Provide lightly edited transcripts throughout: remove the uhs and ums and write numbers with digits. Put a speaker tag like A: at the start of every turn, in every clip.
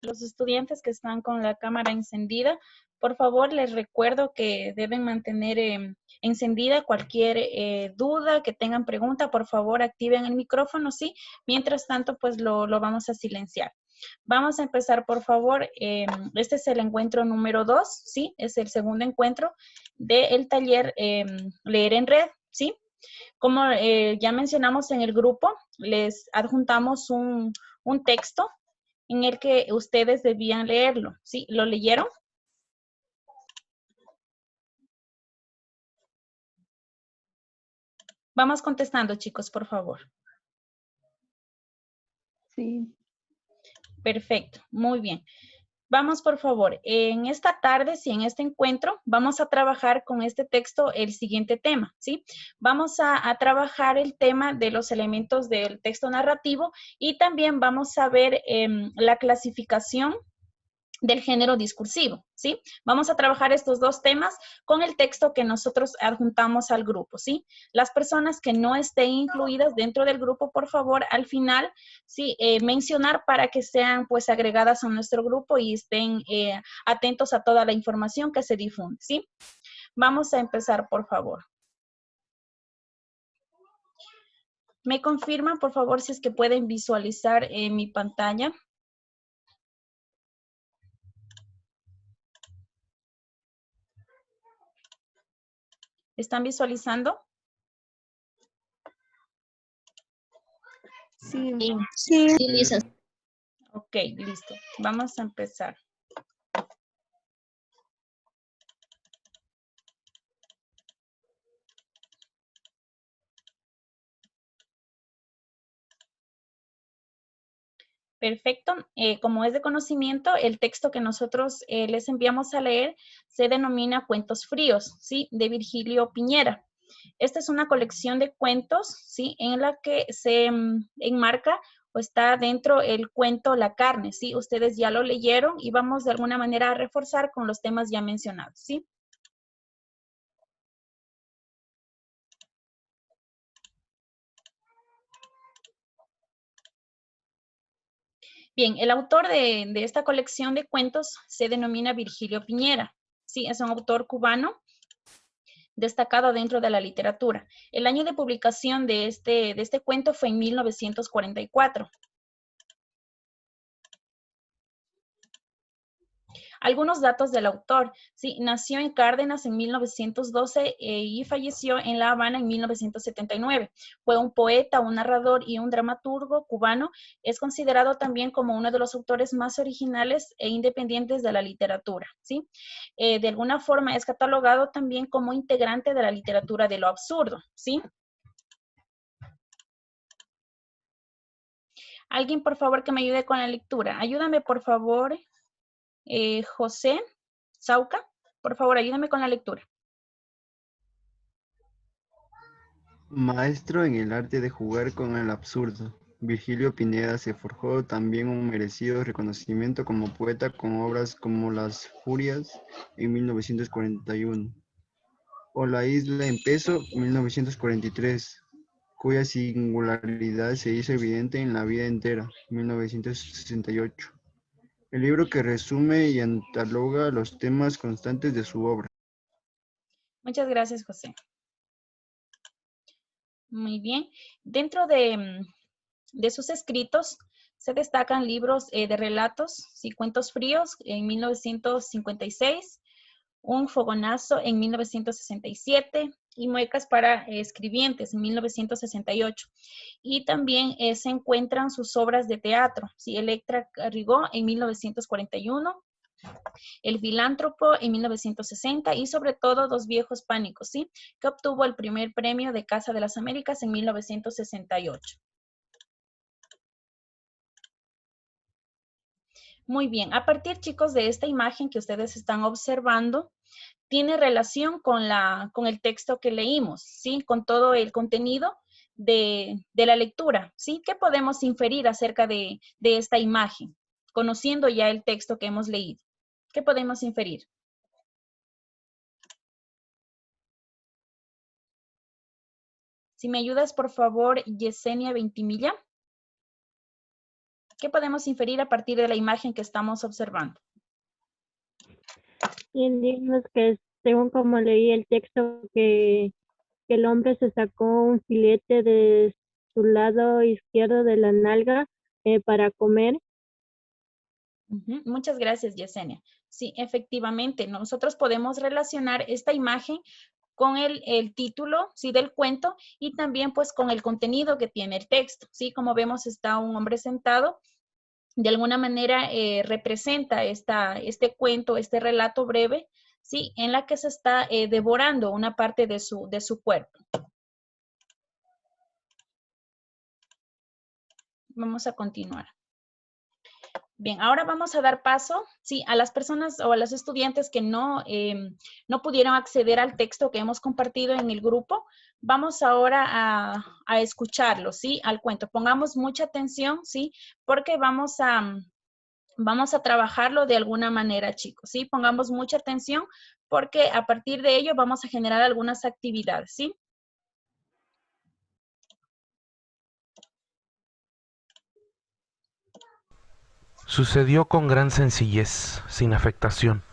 A: Los estudiantes que están con la cámara encendida, por favor, les recuerdo que deben mantener encendida cualquier duda, que tengan pregunta, por favor, activen el micrófono, ¿sí? Mientras tanto, pues lo vamos a silenciar. Vamos a empezar, por favor. Este es el encuentro número 2, ¿sí? Es el segundo encuentro del taller Leer en Red, ¿sí? Como ya mencionamos en el grupo, les adjuntamos un texto en el que ustedes debían leerlo, ¿sí? ¿Lo leyeron? Vamos contestando, chicos, por favor.
B: Sí.
A: Perfecto, muy bien. Vamos, por favor, en esta tarde, sí, en este encuentro, vamos a trabajar con este texto el siguiente tema, ¿sí? Vamos a trabajar el tema de los elementos del texto narrativo y también vamos a ver la clasificación del género discursivo, ¿sí? Vamos a trabajar estos dos temas con el texto que nosotros adjuntamos al grupo, ¿sí? Las personas que no estén incluidas dentro del grupo, por favor, al final, sí, mencionar para que sean, pues, agregadas a nuestro grupo y estén atentos a toda la información que se difunde, ¿sí? Vamos a empezar, por favor. ¿Me confirman, por favor, si es que pueden visualizar mi pantalla? ¿Están visualizando?
B: Sí.
C: Sí, Lisa.
A: Ok, listo. Vamos a empezar. Perfecto. Como es de conocimiento, el texto que nosotros les enviamos a leer se denomina Cuentos Fríos, ¿sí? De Virgilio Piñera. Esta es una colección de cuentos, ¿sí? En la que se enmarca o está dentro el cuento La carne, ¿sí? Ustedes ya lo leyeron y vamos de alguna manera a reforzar con los temas ya mencionados, ¿sí? Bien, el autor de esta colección de cuentos se denomina Virgilio Piñera, ¿sí? Es un autor cubano destacado dentro de la literatura. El año de publicación de este cuento fue en 1944. Algunos datos del autor. Sí, nació en Cárdenas en 1912 y falleció en La Habana en 1979. Fue un poeta, un narrador y un dramaturgo cubano. Es considerado también como uno de los autores más originales e independientes de la literatura. ¿Sí? De alguna forma es catalogado también como integrante de la literatura de lo absurdo. ¿Sí? Alguien, por favor, que me ayude con la lectura. Ayúdame, por favor, José Sauca. Por favor, ayúdame con la lectura.
D: Maestro en el arte de jugar con el absurdo, Virgilio Pineda se forjó también un merecido reconocimiento como poeta con obras como Las Furias en 1941 o La Isla en Peso 1943, cuya singularidad se hizo evidente en La vida entera 1968. El libro que resume y antologa los temas constantes de su obra.
A: Muchas gracias, José. Muy bien. Dentro de sus escritos se destacan libros de relatos, sí, Cuentos Fríos en 1956, Un Fogonazo en 1967 y Muecas para Escribientes en 1968. Y también se encuentran sus obras de teatro, sí, Electra Carrió en 1941, El Filántropo en 1960 y sobre todo Dos Viejos Pánicos, ¿sí? Que obtuvo el primer premio de Casa de las Américas en 1968. Muy bien, a partir, chicos, de esta imagen que ustedes están observando, tiene relación con el texto que leímos, ¿sí? Con todo el contenido de la lectura, ¿sí? ¿Qué podemos inferir acerca de esta imagen, conociendo ya el texto que hemos leído? ¿Qué podemos inferir? Si me ayudas, por favor, Yesenia Ventimilla. ¿Qué podemos inferir a partir de la imagen que estamos observando?
B: Y digamos que según como leí el texto, que el hombre se sacó un filete de su lado izquierdo de la nalga para comer.
A: Ujú, muchas gracias, Yesenia. Sí, efectivamente, nosotros podemos relacionar esta imagen con el título, ¿sí? Del cuento y también pues con el contenido que tiene el texto, ¿sí? Como vemos está un hombre sentado, de alguna manera representa este cuento, este relato breve, ¿sí? En la que se está devorando una parte de su cuerpo. Vamos a continuar. Bien, ahora vamos a dar paso, sí, a las personas o a los estudiantes que no pudieron acceder al texto que hemos compartido en el grupo. Vamos ahora a escucharlo, ¿sí? Al cuento. Pongamos mucha atención, ¿sí? Porque vamos a trabajarlo de alguna manera, chicos, ¿sí? Pongamos mucha atención porque a partir de ello vamos a generar algunas actividades, ¿sí?
C: Sucedió con gran sencillez, sin afectación.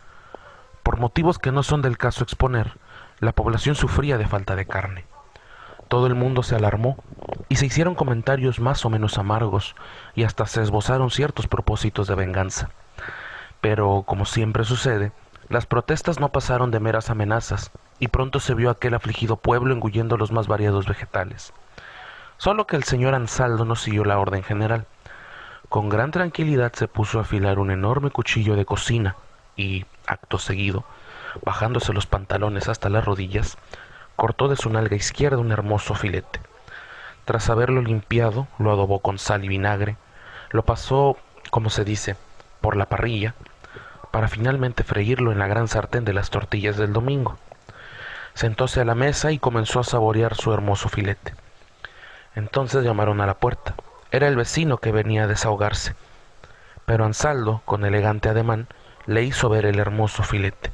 C: Por motivos que no son del caso exponer, la población sufría de falta de carne. Todo el mundo se alarmó y se hicieron comentarios más o menos amargos y hasta se esbozaron ciertos propósitos de venganza. Pero, como siempre sucede, las protestas no pasaron de meras amenazas y pronto se vio aquel afligido pueblo engullendo los más variados vegetales. Solo que el señor Ansaldo no siguió la orden general. Con gran tranquilidad se puso a afilar un enorme cuchillo de cocina y, acto seguido, bajándose los pantalones hasta las rodillas, cortó de su nalga izquierda un hermoso filete. Tras haberlo limpiado, lo adobó con sal y vinagre, lo pasó, como se dice, por la parrilla, para finalmente freírlo en la gran sartén de las tortillas del domingo. Sentóse a la mesa y comenzó a saborear su hermoso filete. Entonces llamaron a la puerta. Era el vecino que venía a desahogarse, pero Ansaldo, con elegante ademán, le hizo ver el hermoso filete.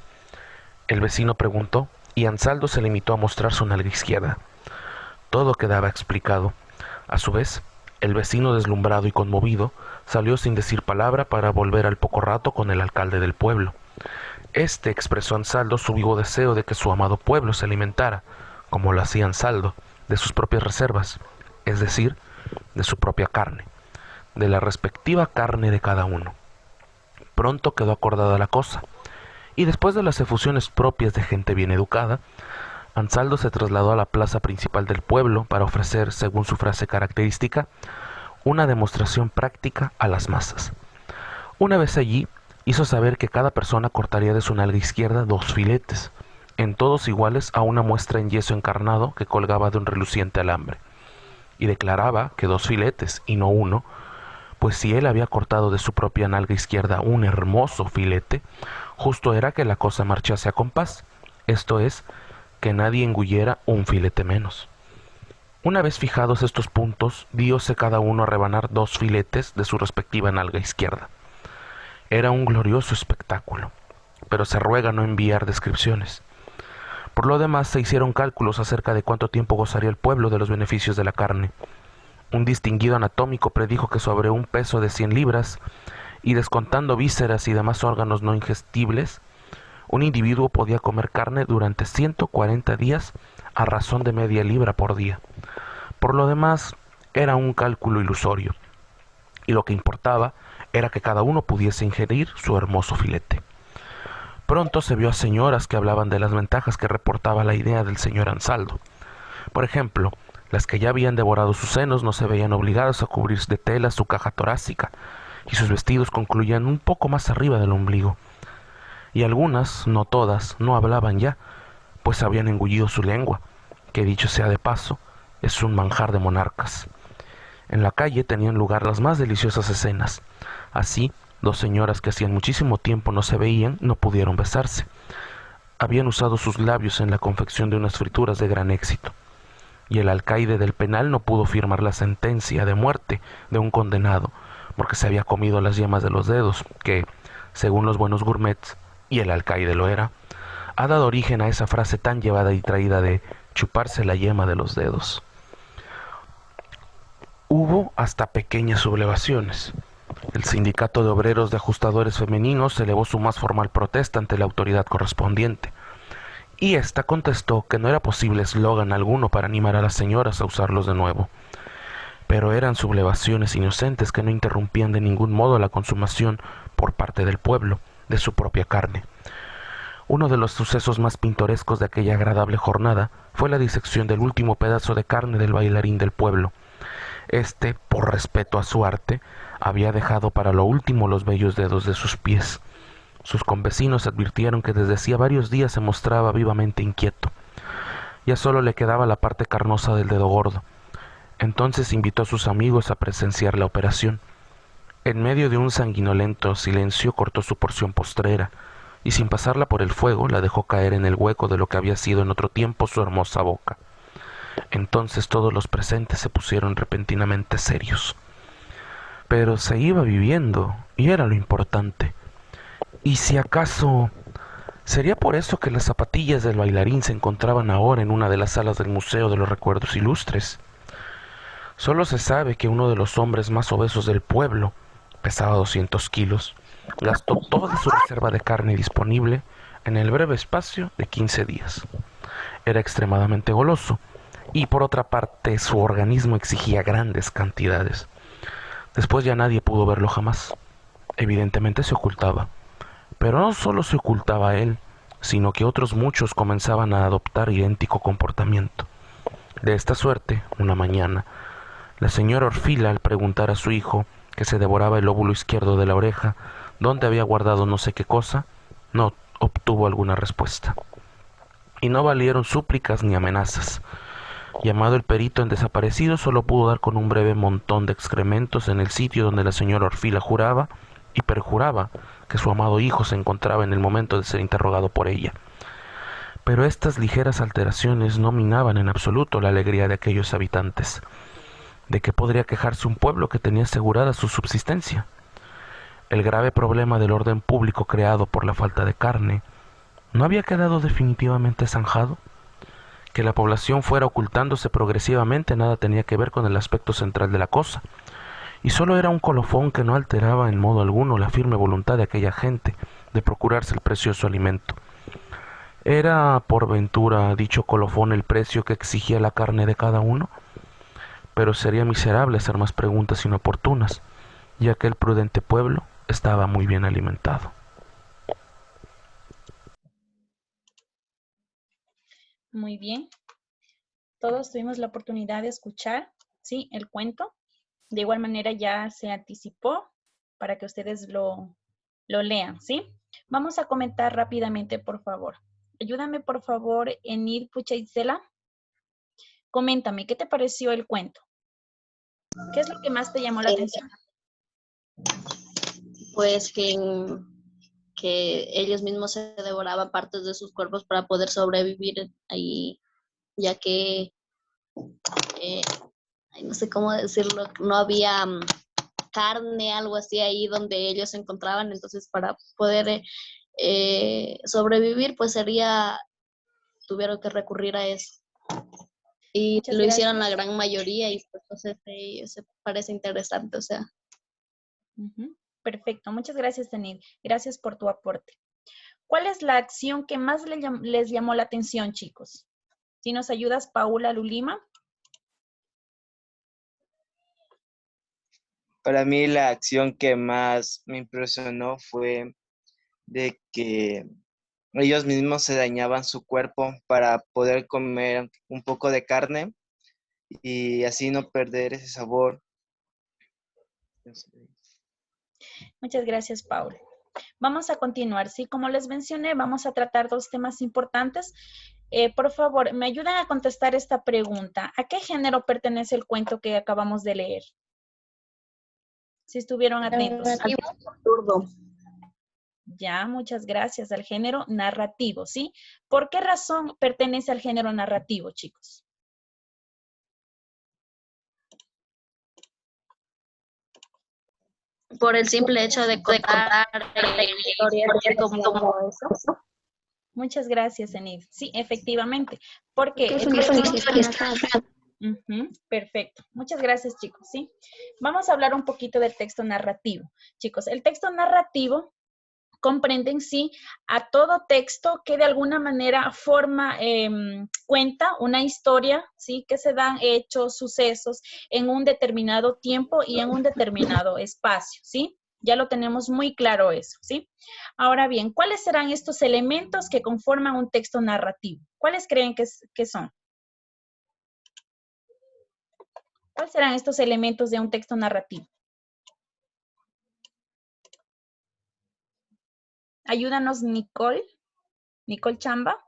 C: El vecino preguntó, y Ansaldo se limitó a mostrar su nalga izquierda. Todo quedaba explicado. A su vez, el vecino, deslumbrado y conmovido, salió sin decir palabra para volver al poco rato con el alcalde del pueblo. Este expresó a Ansaldo su vivo deseo de que su amado pueblo se alimentara, como lo hacía Ansaldo, de sus propias reservas, es decir, de su propia carne, de la respectiva carne de cada uno. Pronto quedó acordada la cosa, y después de las efusiones propias de gente bien educada, Ansaldo se trasladó a la plaza principal del pueblo para ofrecer, según su frase característica, una demostración práctica a las masas. Una vez allí, hizo saber que cada persona cortaría de su nalga izquierda 2 filetes, en todos iguales a una muestra en yeso encarnado que colgaba de un reluciente alambre, y declaraba que 2 filetes y no uno, pues si él había cortado de su propia nalga izquierda un hermoso filete, justo era que la cosa marchase a compás, esto es, que nadie engulliera un filete menos. Una vez fijados estos puntos, diose cada uno a rebanar 2 filetes de su respectiva nalga izquierda. Era un glorioso espectáculo, pero se ruega no enviar descripciones. Por lo demás, se hicieron cálculos acerca de cuánto tiempo gozaría el pueblo de los beneficios de la carne. Un distinguido anatómico predijo que sobre un peso de 100 libras, y descontando vísceras y demás órganos no ingestibles, un individuo podía comer carne durante 140 días a razón de media libra por día. Por lo demás, era un cálculo ilusorio, y lo que importaba era que cada uno pudiese ingerir su hermoso filete. Pronto se vio a señoras que hablaban de las ventajas que reportaba la idea del señor Ansaldo. Por ejemplo, las que ya habían devorado sus senos no se veían obligadas a cubrir de tela su caja torácica, y sus vestidos concluían un poco más arriba del ombligo. Y algunas, no todas, no hablaban ya, pues habían engullido su lengua, que dicho sea de paso, es un manjar de monarcas. En la calle tenían lugar las más deliciosas escenas. Así, 2 señoras que hacían muchísimo tiempo no se veían, no pudieron besarse. Habían usado sus labios en la confección de unas frituras de gran éxito. Y el alcaide del penal no pudo firmar la sentencia de muerte de un condenado, porque se había comido las yemas de los dedos, que, según los buenos gourmets, y el alcaide lo era, ha dado origen a esa frase tan llevada y traída de chuparse la yema de los dedos. Hubo hasta pequeñas sublevaciones. El sindicato de obreros de ajustadores femeninos elevó su más formal protesta ante la autoridad correspondiente, y ésta contestó que no era posible eslogan alguno para animar a las señoras a usarlos de nuevo, pero eran sublevaciones inocentes que no interrumpían de ningún modo la consumación por parte del pueblo de su propia carne. Uno de los sucesos más pintorescos de aquella agradable jornada fue la disección del último pedazo de carne del bailarín del pueblo. Este, por respeto a su arte, había dejado para lo último los bellos dedos de sus pies. Sus convecinos advirtieron que desde hacía varios días se mostraba vivamente inquieto. Ya solo le quedaba la parte carnosa del dedo gordo. Entonces invitó a sus amigos a presenciar la operación. En medio de un sanguinolento silencio cortó su porción postrera, y sin pasarla por el fuego la dejó caer en el hueco de lo que había sido en otro tiempo su hermosa boca. Entonces todos los presentes se pusieron repentinamente serios. Pero se iba viviendo, y era lo importante. ¿Y si acaso sería por eso que las zapatillas del bailarín se encontraban ahora en una de las salas del Museo de los Recuerdos Ilustres? Solo se sabe que uno de los hombres más obesos del pueblo, pesaba 200 kilos, gastó toda su reserva de carne disponible en el breve espacio de 15 días. Era extremadamente goloso, y por otra parte su organismo exigía grandes cantidades. Después ya nadie pudo verlo jamás. Evidentemente se ocultaba. Pero no solo se ocultaba él, sino que otros muchos comenzaban a adoptar idéntico comportamiento. De esta suerte, una mañana, la señora Orfila, al preguntar a su hijo, que se devoraba el lóbulo izquierdo de la oreja, dónde había guardado no sé qué cosa, no obtuvo alguna respuesta. Y no valieron súplicas ni amenazas. Llamado el perito en desaparecido, solo pudo dar con un breve montón de excrementos en el sitio donde la señora Orfila juraba y perjuraba que su amado hijo se encontraba en el momento de ser interrogado por ella. Pero estas ligeras alteraciones no minaban en absoluto la alegría de aquellos habitantes. ¿De qué podría quejarse un pueblo que tenía asegurada su subsistencia? El grave problema del orden público creado por la falta de carne ¿no había quedado definitivamente zanjado? Que la población fuera ocultándose progresivamente nada tenía que ver con el aspecto central de la cosa, y solo era un colofón que no alteraba en modo alguno la firme voluntad de aquella gente de procurarse el precioso alimento. ¿Era, por ventura, dicho colofón el precio que exigía la carne de cada uno? Pero sería miserable hacer más preguntas inoportunas, ya que el prudente pueblo estaba muy bien alimentado.
A: Muy bien. Todos tuvimos la oportunidad de escuchar, ¿sí?, el cuento. De igual manera ya se anticipó para que ustedes lo lean, ¿sí? Vamos a comentar rápidamente, por favor. Ayúdame, por favor, Enid Puchaitzela. Coméntame, ¿qué te pareció el cuento? ¿Qué es lo que más te llamó la atención?
E: Pues que ellos mismos se devoraban partes de sus cuerpos para poder sobrevivir ahí, ya que, no sé cómo decirlo, no había carne, algo así ahí donde ellos se encontraban, entonces para poder sobrevivir, pues tuvieron que recurrir a eso. Y
A: Muchas
E: lo
A: gracias.
E: hicieron la gran mayoría y pues se parece interesante, o sea.
A: Perfecto, muchas gracias, Enid. Gracias por tu aporte. ¿Cuál es la acción que más les llamó la atención, chicos? Si nos ayudas, Paula Lulima.
F: Para mí la acción que más me impresionó fue de que ellos mismos se dañaban su cuerpo para poder comer un poco de carne y así no perder ese sabor.
A: Muchas gracias, Paula. Vamos a continuar, ¿sí? Como les mencioné, vamos a tratar dos temas importantes. Por favor, ¿me ayudan a contestar esta pregunta? ¿A qué género pertenece el cuento que acabamos de leer? Si estuvieron atentos.
E: Absurdo.
A: Ya, muchas gracias. Al género narrativo, ¿sí? ¿Por qué razón pertenece al género narrativo, chicos?
E: Por el simple hecho de contar historias como eso.
A: Muchas gracias, Enid. Sí, efectivamente. Porque Ujú, perfecto. Muchas gracias, chicos. ¿Sí? Vamos a hablar un poquito del texto narrativo. Chicos, el texto narrativo comprende en sí a todo texto que de alguna manera forma, cuenta una historia, ¿sí? Que se dan hechos, sucesos en un determinado tiempo y en un determinado espacio, ¿sí? Ya lo tenemos muy claro eso, ¿sí? Ahora bien, ¿cuáles serán estos elementos que conforman un texto narrativo? ¿Cuáles creen que son? ¿Cuáles serán estos elementos de un texto narrativo? Ayúdanos, Nicole Chamba.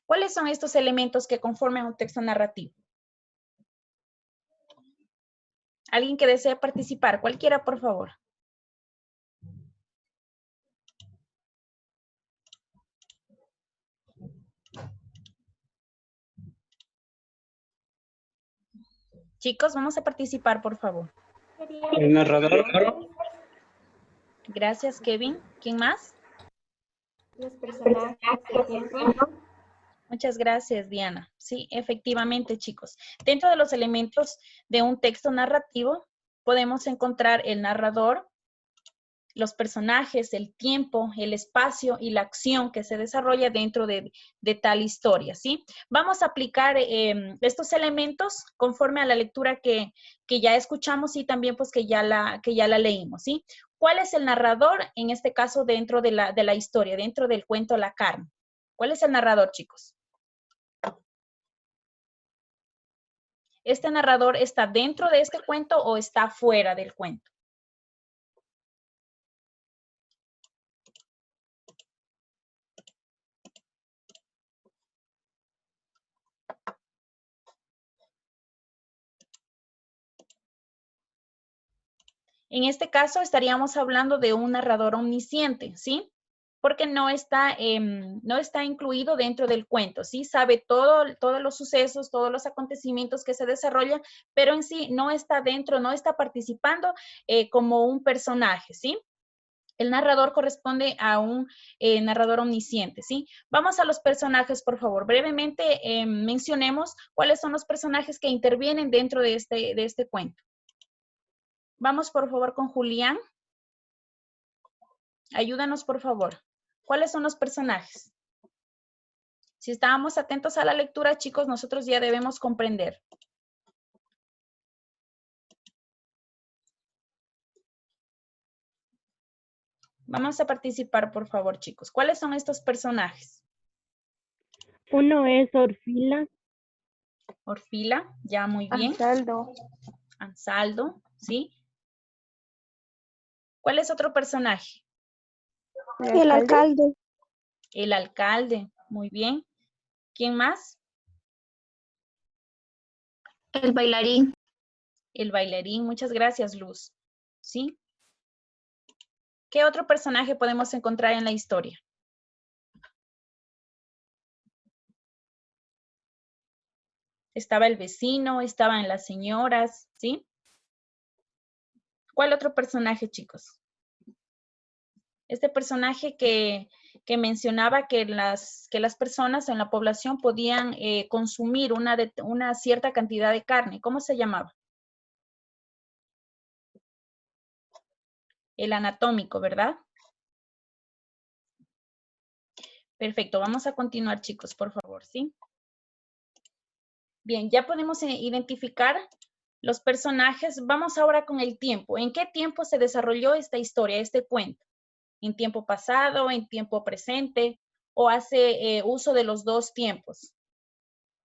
A: ¿Cuáles son estos elementos que conforman un texto narrativo? ¿Alguien que desee participar? Cualquiera, por favor. Chicos, vamos a participar, por favor.
G: El narrador.
A: Gracias, Kevin. ¿Quién más?
H: Los personajes, el tiempo.
A: Muchas gracias, Diana. Sí, efectivamente, chicos. Dentro de los elementos de un texto narrativo, podemos encontrar el narrador, los personajes, el tiempo, el espacio y la acción que se desarrolla dentro de tal historia, ¿sí? Vamos a aplicar estos elementos conforme a la lectura que ya escuchamos y también pues que ya la leímos, ¿sí? ¿Cuál es el narrador en este caso dentro de la historia, dentro del cuento La Carne? ¿Cuál es el narrador, chicos? ¿Este narrador está dentro de este cuento o está fuera del cuento? En este caso estaríamos hablando de un narrador omnisciente, ¿sí? Porque no está incluido dentro del cuento, ¿sí? Sabe todos los sucesos, todos los acontecimientos que se desarrollan, pero en sí no está dentro, no está participando como un personaje, ¿sí? El narrador corresponde a un narrador omnisciente, ¿sí? Vamos a los personajes, por favor. Brevemente mencionemos cuáles son los personajes que intervienen dentro de este cuento. Vamos, por favor, con Julián. Ayúdanos, por favor. ¿Cuáles son los personajes? Si estábamos atentos a la lectura, chicos, nosotros ya debemos comprender. Vamos a participar, por favor, chicos. ¿Cuáles son estos personajes?
B: Uno es Orfila.
A: Orfila, ya muy bien.
H: Ansaldo.
A: Ansaldo, ¿sí? ¿Cuál es otro personaje?
H: El alcalde.
A: El alcalde, muy bien. ¿Quién más?
E: El bailarín.
A: El bailarín, muchas gracias, Luz. ¿Sí? ¿Qué otro personaje podemos encontrar en la historia? Estaba el vecino, estaban las señoras, ¿sí? ¿Cuál otro personaje, chicos? Este personaje que mencionaba que las personas en la población podían consumir una cierta cantidad de carne. ¿Cómo se llamaba? El anatómico, ¿verdad? Perfecto, vamos a continuar, chicos, por favor, ¿sí? Bien, ya podemos identificar los personajes. Vamos ahora con el tiempo. ¿En qué tiempo se desarrolló esta historia, este cuento? ¿En tiempo pasado, en tiempo presente? ¿O hace uso de los dos tiempos?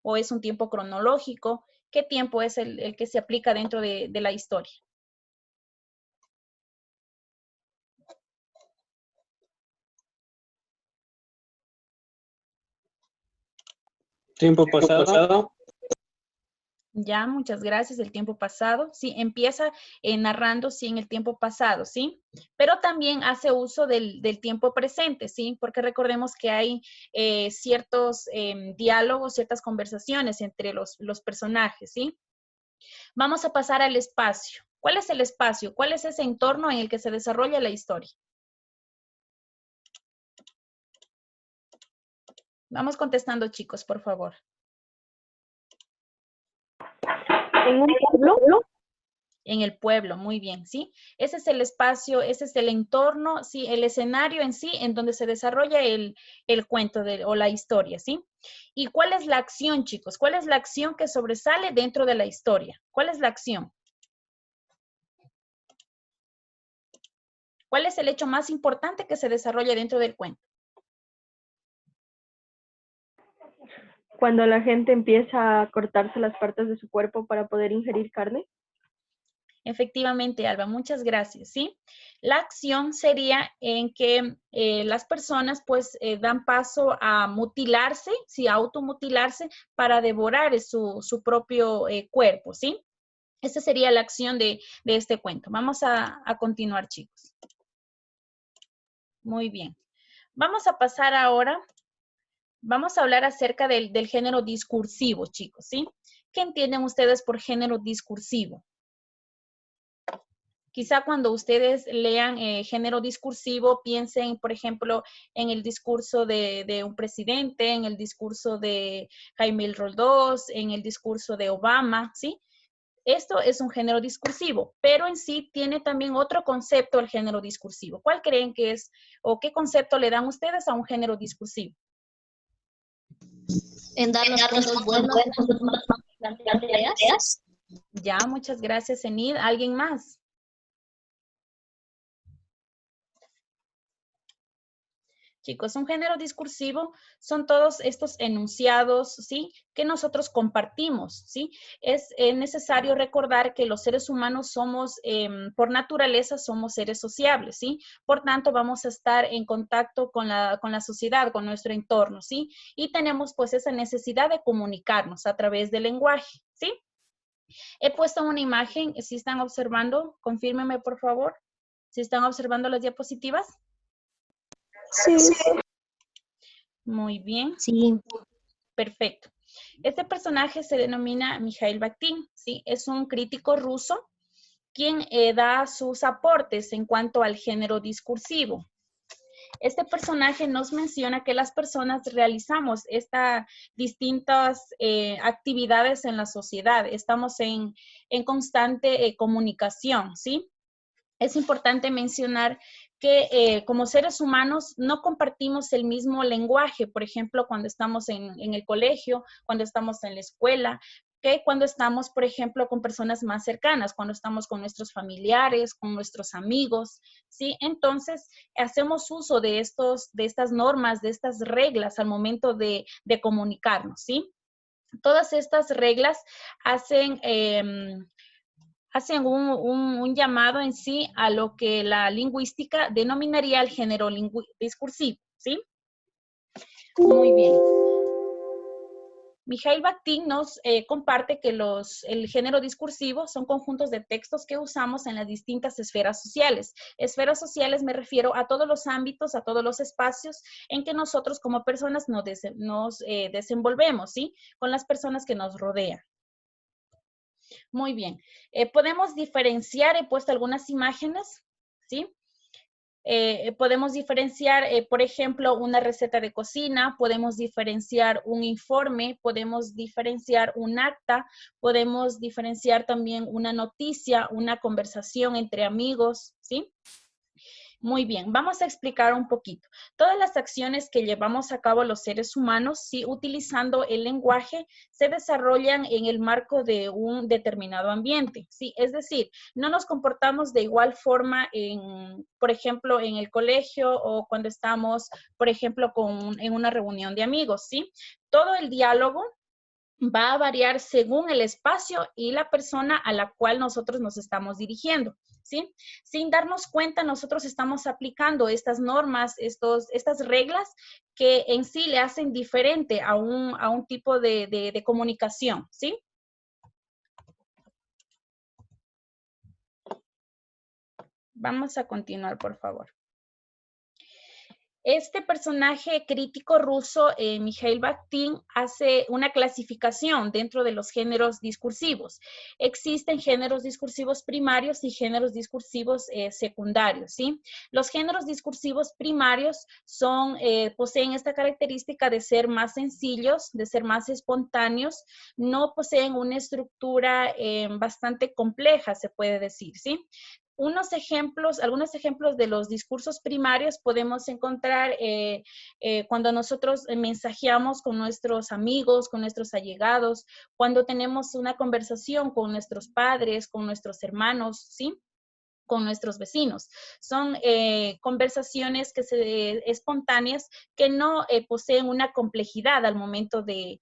A: ¿O es un tiempo cronológico? ¿Qué tiempo es el que se aplica dentro de la historia?
G: Tiempo pasado.
A: Ya, muchas gracias. El tiempo pasado, sí, empieza narrando, sí, en el tiempo pasado, ¿sí? Pero también hace uso del tiempo presente, ¿sí? Porque recordemos que hay ciertos diálogos, ciertas conversaciones entre los personajes, ¿sí? Vamos a pasar al espacio. ¿Cuál es el espacio? ¿Cuál es ese entorno en el que se desarrolla la historia? Vamos contestando, chicos, por favor.
B: En un pueblo.
A: En el pueblo, muy bien, ¿sí? Ese es el espacio, ese es el entorno, ¿sí? El escenario en sí, en donde se desarrolla el cuento o la historia, ¿sí? ¿Y cuál es la acción, chicos? ¿Cuál es la acción que sobresale dentro de la historia? ¿Cuál es la acción? ¿Cuál es el hecho más importante que se desarrolla dentro del cuento?
H: Cuando la gente empieza a cortarse las partes de su cuerpo para poder ingerir carne.
A: Efectivamente, Alba, muchas gracias, ¿sí? La acción sería en que las personas pues dan paso a mutilarse, sí, a automutilarse para devorar su propio cuerpo, ¿sí? Esa sería la acción de este cuento. Vamos a continuar, chicos. Muy bien. Vamos a pasar ahora, vamos a hablar acerca del género discursivo, chicos, ¿sí? ¿Qué entienden ustedes por género discursivo? Quizá cuando ustedes lean género discursivo, piensen, por ejemplo, en el discurso de un presidente, en el discurso de Jaime Roldós, en el discurso de Obama, ¿sí? Esto es un género discursivo, pero en sí tiene también otro concepto el género discursivo. ¿Cuál creen que es o qué concepto le dan ustedes a un género discursivo?
E: En dar los puntos buenos, puntos malos, tareas.
A: Ya, muchas gracias, Enid. ¿Alguien más? Chicos, un género discursivo son todos estos enunciados, ¿sí? Que nosotros compartimos, ¿sí? Es necesario recordar que los seres humanos somos, por naturaleza, somos seres sociables, ¿sí? Por tanto, vamos a estar en contacto con la sociedad, con nuestro entorno, ¿sí? Y tenemos pues esa necesidad de comunicarnos a través del lenguaje, ¿sí? He puesto una imagen, si están observando, confírmenme por favor, si están observando las diapositivas.
H: Sí.
A: Muy bien.
E: Sí.
A: Perfecto. Este personaje se denomina Mikhail Bakhtin, ¿sí? Es un crítico ruso quien da sus aportes en cuanto al género discursivo. Este personaje nos menciona que las personas realizamos estas distintas actividades en la sociedad. Estamos en constante comunicación, ¿sí? Es importante mencionar que como seres humanos no compartimos el mismo lenguaje, por ejemplo, cuando estamos en el colegio, cuando estamos en la escuela, que cuando estamos, por ejemplo, con personas más cercanas, cuando estamos con nuestros familiares, con nuestros amigos, ¿sí? Entonces, hacemos uso de estas normas, de estas reglas al momento de comunicarnos, ¿sí? Todas estas reglas hacen un llamado en sí a lo que la lingüística denominaría el género discursivo, ¿sí? Muy bien. Mikhail Bakhtin nos comparte que el género discursivo son conjuntos de textos que usamos en las distintas esferas sociales. Esferas sociales me refiero a todos los ámbitos, a todos los espacios en que nosotros como personas nos desenvolvemos, ¿sí? Con las personas que nos rodean. Muy bien. Podemos diferenciar, he puesto algunas imágenes, ¿sí? Podemos diferenciar, por ejemplo, una receta de cocina, podemos diferenciar un informe, podemos diferenciar un acta, podemos diferenciar también una noticia, una conversación entre amigos, ¿sí? Muy bien, vamos a explicar un poquito. Todas las acciones que llevamos a cabo los seres humanos, sí, utilizando el lenguaje, se desarrollan en el marco de un determinado ambiente, sí. Es decir, no nos comportamos de igual forma por ejemplo, en el colegio o cuando estamos, por ejemplo, en una reunión de amigos, sí. Todo el diálogo va a variar según el espacio y la persona a la cual nosotros nos estamos dirigiendo, ¿sí? Sin darnos cuenta, nosotros estamos aplicando estas normas, estas reglas que en sí le hacen diferente a un tipo de comunicación, ¿sí? Vamos a continuar, por favor. Este personaje crítico ruso, Mikhail Bakhtin, hace una clasificación dentro de los géneros discursivos. Existen géneros discursivos primarios y géneros discursivos secundarios, ¿sí? Los géneros discursivos primarios poseen esta característica de ser más sencillos, de ser más espontáneos, no poseen una estructura bastante compleja, se puede decir, ¿sí? Algunos ejemplos de los discursos primarios podemos encontrar cuando nosotros mensajeamos con nuestros amigos, con nuestros allegados, cuando tenemos una conversación con nuestros padres, con nuestros hermanos, ¿sí? Con nuestros vecinos. Son conversaciones espontáneas que no poseen una complejidad al momento de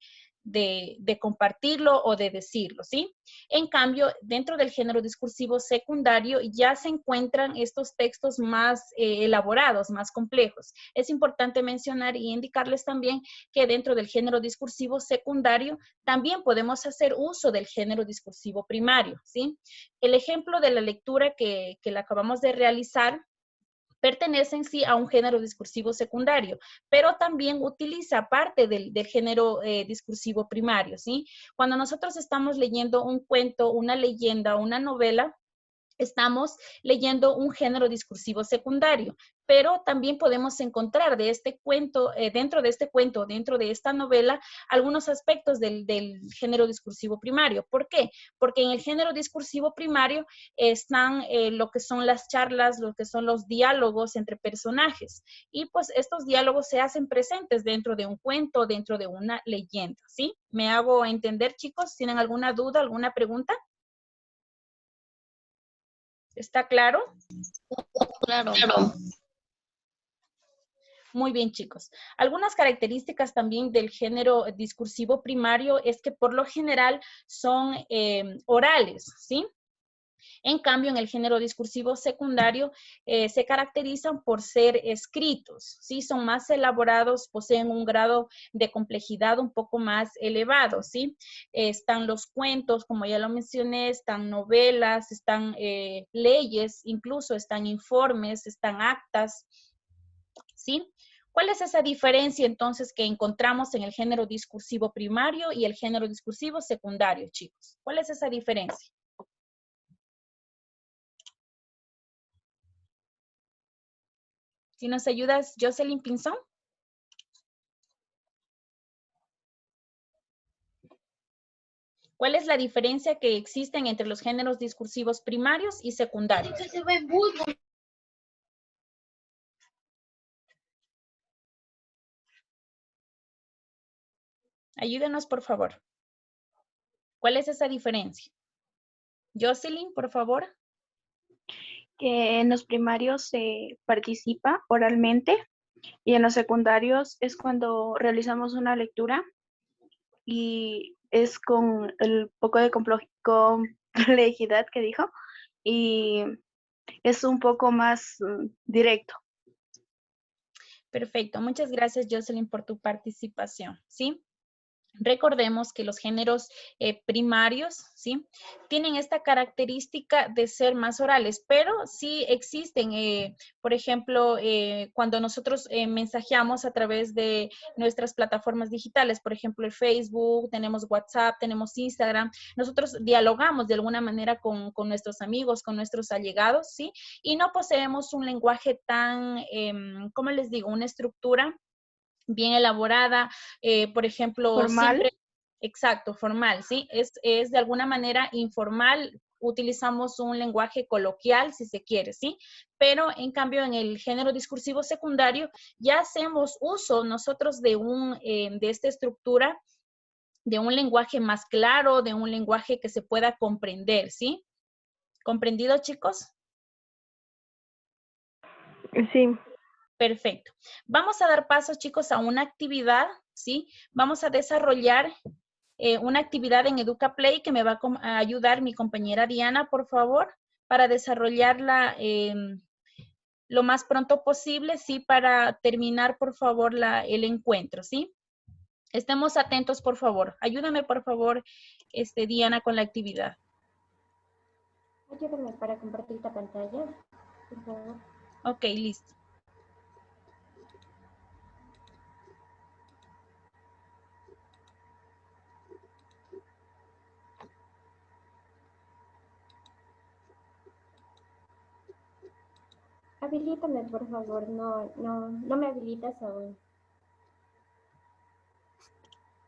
A: compartirlo o de decirlo, ¿sí? En cambio, dentro del género discursivo secundario ya se encuentran estos textos más elaborados, más complejos. Es importante mencionar y indicarles también que dentro del género discursivo secundario también podemos hacer uso del género discursivo primario, ¿sí? El ejemplo de la lectura que la acabamos de realizar pertenece en sí a un género discursivo secundario, pero también utiliza parte del género discursivo primario, ¿sí? Cuando nosotros estamos leyendo un cuento, una leyenda, una novela, estamos leyendo un género discursivo secundario, pero también podemos encontrar de este cuento, dentro de este cuento, dentro de esta novela, algunos aspectos del género discursivo primario. ¿Por qué? Porque en el género discursivo primario están lo que son las charlas, lo que son los diálogos entre personajes, y pues estos diálogos se hacen presentes dentro de un cuento, dentro de una leyenda, ¿sí? ¿Me hago entender, chicos? ¿Tienen alguna duda, alguna pregunta? ¿Está claro?
E: Claro.
A: Muy bien, chicos. Algunas características también del género discursivo primario es que por lo general son orales, ¿sí? En cambio, en el género discursivo secundario se caracterizan por ser escritos, ¿sí? Son más elaborados, poseen un grado de complejidad un poco más elevado, ¿sí? Están los cuentos, como ya lo mencioné, están novelas, están leyes, incluso están informes, están actas, ¿sí? ¿Cuál es esa diferencia entonces que encontramos en el género discursivo primario y el género discursivo secundario, chicos? ¿Cuál es esa diferencia? Si nos ayudas, Jocelyn Pinzón. ¿Cuál es la diferencia que existen entre los géneros discursivos primarios y secundarios? Ayúdenos, por favor. ¿Cuál es esa diferencia? Jocelyn, por favor.
I: Que en los primarios se participa oralmente y en los secundarios es cuando realizamos una lectura y es con el poco de complejidad que dijo y es un poco más directo.
A: Perfecto. Muchas gracias, Jocelyn, por tu participación, ¿sí? Recordemos que los géneros primarios, ¿sí? Tienen esta característica de ser más orales, pero sí existen, por ejemplo, cuando nosotros mensajeamos a través de nuestras plataformas digitales, por ejemplo, el Facebook, tenemos WhatsApp, tenemos Instagram, nosotros dialogamos de alguna manera con nuestros amigos, con nuestros allegados, ¿sí? Y no poseemos un lenguaje tan, ¿cómo les digo? Una estructura bien elaborada, por ejemplo,
I: Formal.
A: siempre, exacto, formal, ¿sí? Es de alguna manera informal, utilizamos un lenguaje coloquial, si se quiere, ¿sí? Pero en cambio en el género discursivo secundario ya hacemos uso nosotros de esta estructura, de un lenguaje más claro, de un lenguaje que se pueda comprender, ¿sí? ¿Comprendido, chicos?
H: Sí.
A: Perfecto. Vamos a dar paso, chicos, a una actividad, ¿sí? Vamos a desarrollar una actividad en EducaPlay que me va a ayudar mi compañera Diana, por favor, para desarrollarla lo más pronto posible, ¿sí? Para terminar, por favor, el encuentro, ¿sí? Estemos atentos, por favor. Ayúdame, por favor, Diana, con la actividad.
J: Ayúdame para compartir la pantalla, por favor.
A: Ok, listo.
J: Habilítame, por favor. No me habilitas aún.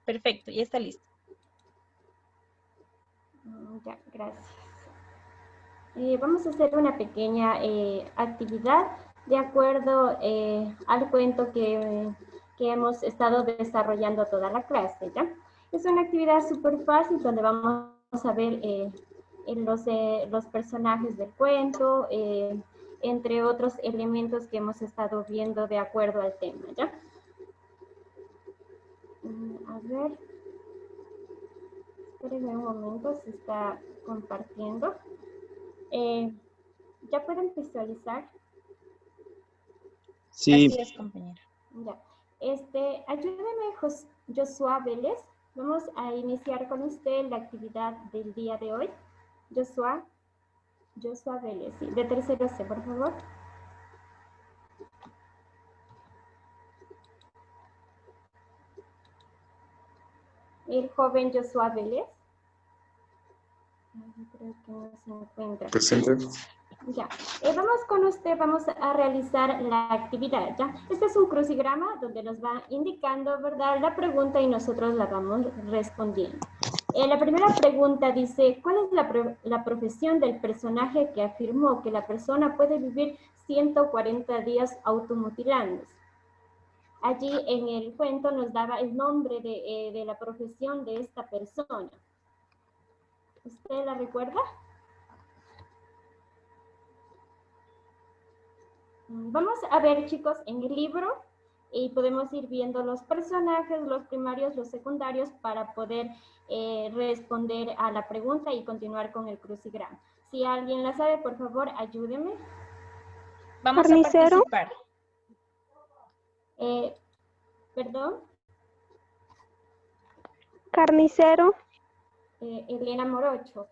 A: Perfecto, ya está listo.
J: Ya, gracias. Vamos a hacer una pequeña actividad de acuerdo al cuento que hemos estado desarrollando toda la clase, ¿ya? Es una actividad súper fácil donde vamos a ver los personajes del cuento, entre otros elementos que hemos estado viendo de acuerdo al tema, ¿ya? A ver. Espérenme un momento, se está compartiendo. ¿Ya pueden visualizar?
F: Sí.
A: Así es, compañera.
J: Ya. Ayúdeme, Joshua Vélez. Vamos a iniciar con usted la actividad del día de hoy. Joshua Vélez, sí, de tercero C, por favor. El joven Joshua Vélez. Creo que no se encuentra.
K: Presente.
J: Ya, vamos con usted, vamos a realizar la actividad, ¿ya? Este es un crucigrama donde nos va indicando, ¿verdad?, la pregunta y nosotros la vamos respondiendo. La primera pregunta dice, ¿cuál es la profesión del personaje que afirmó que la persona puede vivir 140 días automutilándose? Allí en el cuento nos daba el nombre de la profesión de esta persona. ¿Usted la recuerda? Vamos a ver, chicos, en el libro y podemos ir viendo los personajes, los primarios, los secundarios para poder responder a la pregunta y continuar con el crucigrama. Si alguien la sabe, por favor, ayúdeme.
A: Vamos a participar.
J: ¿Perdón?
B: Carnicero.
J: Elena Morocho.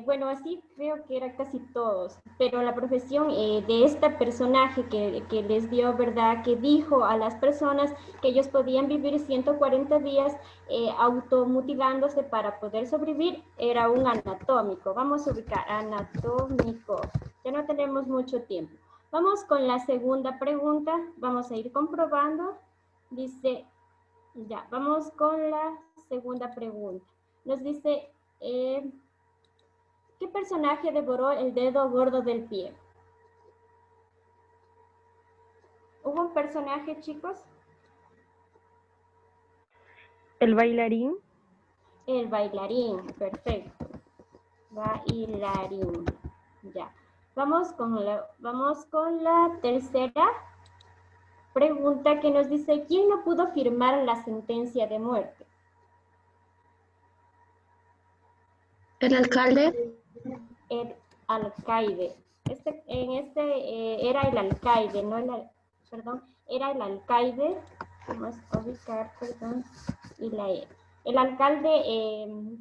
J: Bueno, así creo que eran casi todos, pero la profesión de este personaje que les dio, ¿verdad?, que dijo a las personas que ellos podían vivir 140 días automutilándose para poder sobrevivir, era un anatómico. Vamos a ubicar anatómico. Ya no tenemos mucho tiempo. Vamos con la segunda pregunta. Vamos a ir comprobando. Dice, ya, vamos con la segunda pregunta. Nos dice, ¿qué personaje devoró el dedo gordo del pie? ¿Hubo un personaje, chicos?
B: El bailarín.
J: El bailarín, perfecto. Bailarín, ya. Vamos con la tercera pregunta que nos dice, ¿quién no pudo firmar la sentencia de muerte?
E: ¿El alcalde?
J: El alcaide. Era el alcaide, no era el alcaide. Vamos a ubicar, perdón, y la E. El alcalde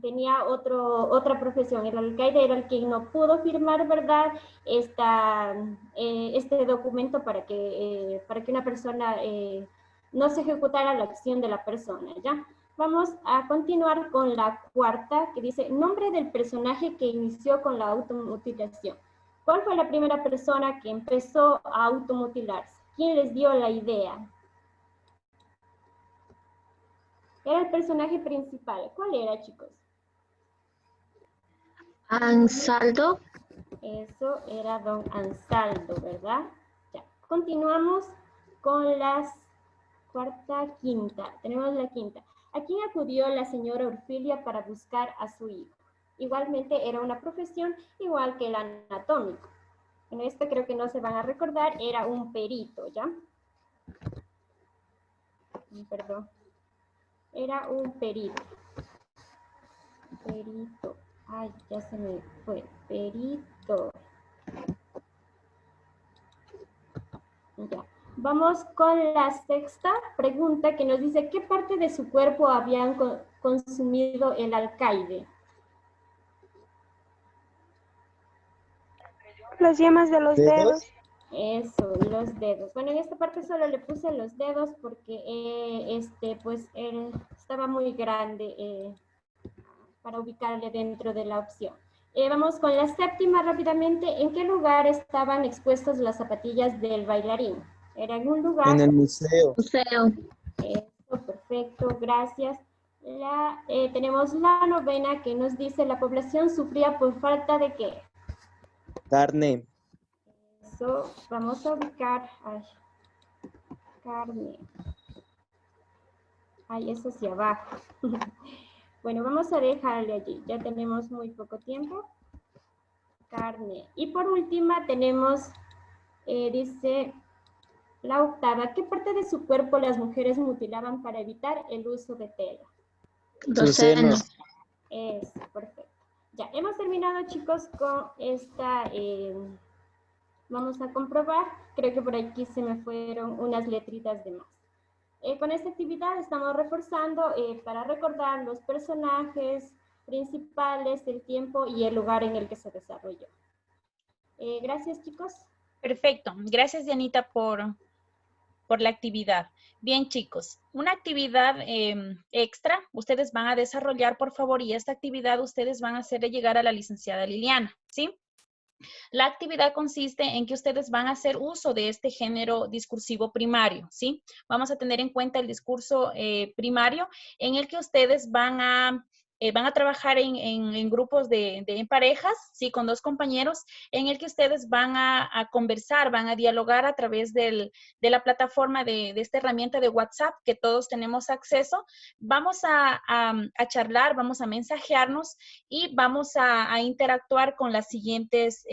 J: tenía otra profesión. El alcaide era el que no pudo firmar, ¿verdad?, este documento para que una persona no se ejecutara la acción de la persona, ¿ya? Vamos a continuar con la cuarta, que dice, nombre del personaje que inició con la automutilación. ¿Cuál fue la primera persona que empezó a automutilarse? ¿Quién les dio la idea? Era el personaje principal. ¿Cuál era, chicos?
E: Ansaldo.
J: Eso era don Ansaldo, ¿verdad? Ya. Continuamos con las quinta. Tenemos la quinta. ¿A quién acudió la señora Orfilia para buscar a su hijo? Igualmente era una profesión igual que el anatómico. En este creo que no se van a recordar, era un perito, ¿ya? Perdón. Era un perito. Perito. Ay, ya se me fue. Perito. Ya. Vamos con la sexta pregunta que nos dice, ¿qué parte de su cuerpo habían consumido el alcaide?
B: Las yemas de los dedos.
J: Eso, los dedos. Bueno, en esta parte solo le puse los dedos porque estaba muy grande para ubicarle dentro de la opción. Vamos con la séptima rápidamente. ¿En qué lugar estaban expuestas las zapatillas del bailarín? ¿Era en un lugar?
F: En el museo.
J: Eso, perfecto, gracias. Tenemos la novena que nos dice la población sufría por falta de ¿qué?
F: Carne.
J: Eso, vamos a ubicar. Carne. Eso hacia abajo. Bueno, vamos a dejarle allí. Ya tenemos muy poco tiempo. Carne. Y por última tenemos, dice la octava, ¿qué parte de su cuerpo las mujeres mutilaban para evitar el uso de tela?
F: Sus senos.
J: Eso, perfecto. Ya, hemos terminado, chicos, con esta. Vamos a comprobar. Creo que por aquí se me fueron unas letritas de más. Con esta actividad estamos reforzando para recordar los personajes principales, el tiempo y el lugar en el que se desarrolló. Gracias, chicos.
A: Perfecto. Gracias, Dianita, por la actividad. Bien, chicos, una actividad extra ustedes van a desarrollar, por favor, y esta actividad ustedes van a hacerle llegar a la licenciada Liliana, ¿sí? La actividad consiste en que ustedes van a hacer uso de este género discursivo primario, ¿sí? Vamos a tener en cuenta el discurso primario en el que ustedes van a trabajar en grupos en parejas, ¿sí? Con dos compañeros, en el que ustedes van a conversar, van a dialogar a través de la plataforma de esta herramienta de WhatsApp que todos tenemos acceso. Vamos a charlar, vamos a mensajearnos y vamos a interactuar con las siguientes.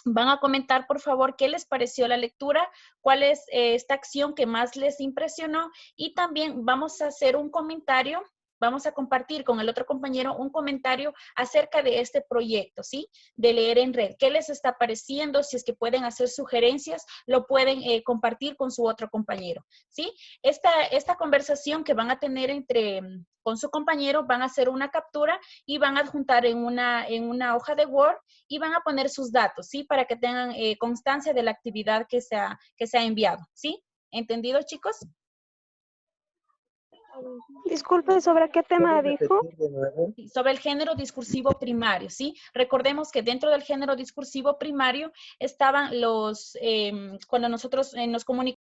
A: Van a comentar, por favor, qué les pareció la lectura, cuál es esta acción que más les impresionó, y también vamos a hacer un comentario. Vamos a compartir con el otro compañero un comentario acerca de este proyecto, ¿sí? De Leer en Red. ¿Qué les está pareciendo? Si es que pueden hacer sugerencias, lo pueden compartir con su otro compañero, ¿sí? Esta conversación que van a tener con su compañero, van a hacer una captura y van a adjuntar en una hoja de Word y van a poner sus datos, ¿sí? Para que tengan constancia de la actividad que se ha enviado, ¿sí? ¿Entendido, chicos?
K: Disculpe, ¿sobre qué tema dijo?
A: Sobre el género discursivo primario, ¿sí? Recordemos que dentro del género discursivo primario estaban cuando nosotros nos comunicamos